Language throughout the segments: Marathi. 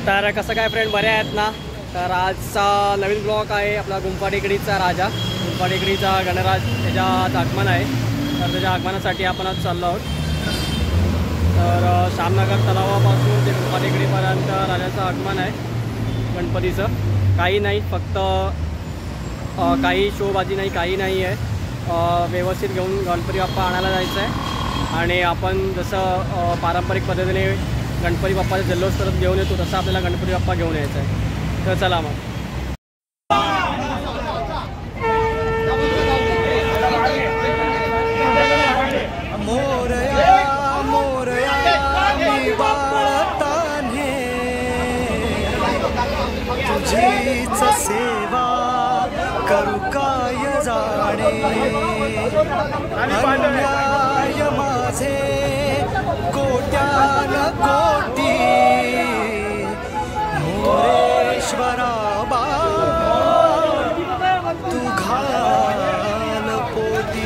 तर कसं काय फ्रेंड, बरे आहेत ना? तर आजचा नवीन ब्लॉग आहे आपला गुंफा टेकडीचा राजा, गुंफा टेकडीचा गणराज, त्याच्या आगमन आहे. तर त्याच्या आगमनासाठी आपण आज चाललो आहोत. तर श्यामनगर तलावापासून ते गुंफा टेकडीपर्यंत राजाचं आगमन आहे गणपतीचं. काही नाही, फक्त काही शोबाजी नाही, काही नाही आहे. व्यवस्थित घेऊन गणपती बाप्पा आणायला जायचं आहे. आणि आपण जसं पारंपरिक पद्धतीने गणपती बाप्पाचा जल्लोष करत घेऊन येतो तसं आपल्याला गणपती बाप्पा घेऊन यायचं आहे. तर चला मग. तुझीच सेवा करू काय जाणे, अन्याय माझे कोट्यान कोटी, मोरेश्वरा बा तू घाल पोटी.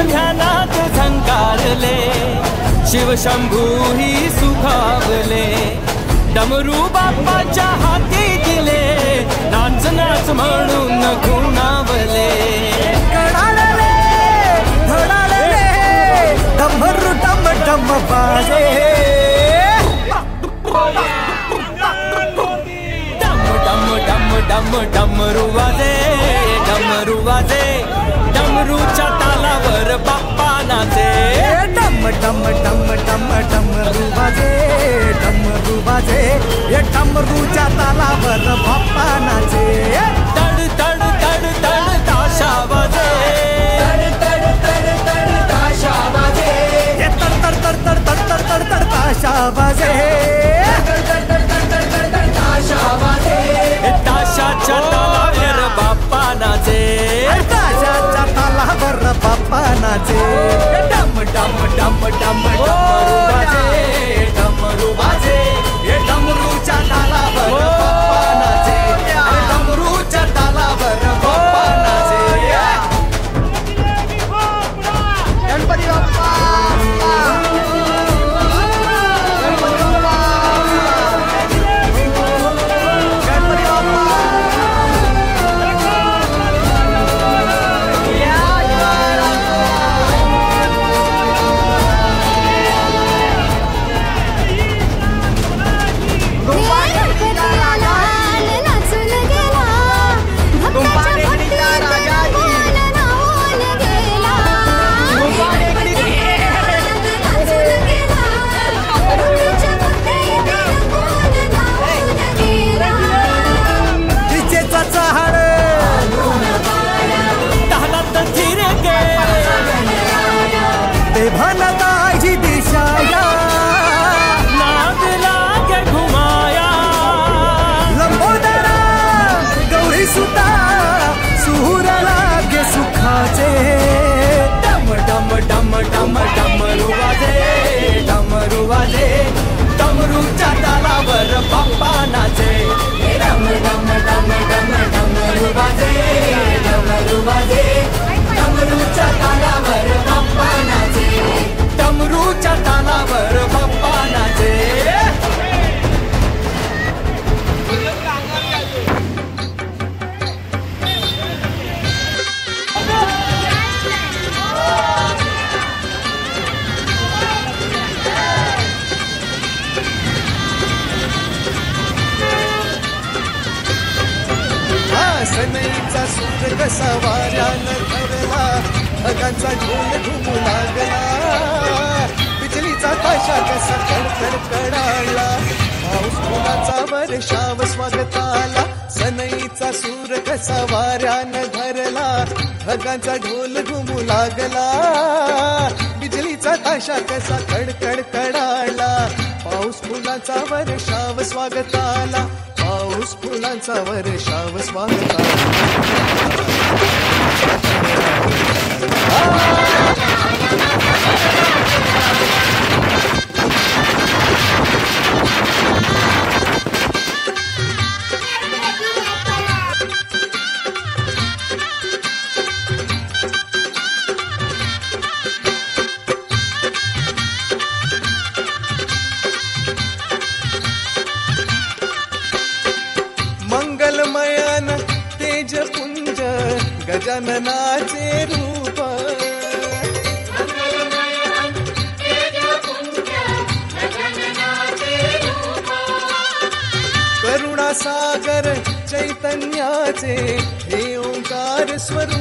ध्यानात झंकारले शिवशंभू ही सुखावले, डमरू बाप्पाच्या हाती दिले, नाच नाच म्हणून गुणावले. कडाळले धडाळले डमरू डम डम बाजे, डम डम डम डम डमरू वाजे, डमरू वाजे, डमरूच्या तालावर बाप्पा नाचे. डम डम डम डम डमरू वाजे, डमरू वाजे, ये डमरूच्या तालावर बाप्पा नाचे. तड तड तड तड ताशा वाजे, तड तड तड तड ताशा वाजे, ये तड तड तड तड तड तड तड तड ताशा वाजे, तड तड तड तड तड तड तड ताशा वाजे. ताशाच्या तालावर बाप्पा नाचे, ताशाच्या तालावर बाप्पा नाचे. डम डम डम डम डमरू वाजे, डमरू वाजे, ये डमरूच्या तालावर बाप्पा नाचे, डमरूच्या तालावर बाप्पा नाचे. गणपती बाप्पा, भनदाजी दिशाया नाद लागे घुमाया, लंबोदरा गौरी सुता सुर लागे सुखाचे. डम डम डम डम डमरू वाजे, डमरू वाजे, डमरूच्या तालावर बाप्पा नाचे. डम डम डम डम डमरू वाजे, डमरू वाजे, डमरूच्या तालावर बाप्पा नाचे, डमरूच्या तालावर बाप्पा नाचे. सनईचा सूर कसा वाऱ्यानं धरला, ढगांचा ढोल घुमू लागला, बिजलीचा ताशा कसा कडकड कडाळला, पाऊस फुलाचा वर्षाव स्वागताला. सनईचा सूर कसा वाऱ्यानं धरला, ढगांचा ढोल घुमू लागला, बिजलीचा ताशा कसा कडकड कडाळला, पाऊस फुलाचा वर्षाव स्वागताला. पाऊस पाऊस फुलांचा वर्षाव स्वागता मंगलमयान तेजपुंज गजाननाचे रूप करुणासागर चैतन्याचे हे ओंकार स्वरूप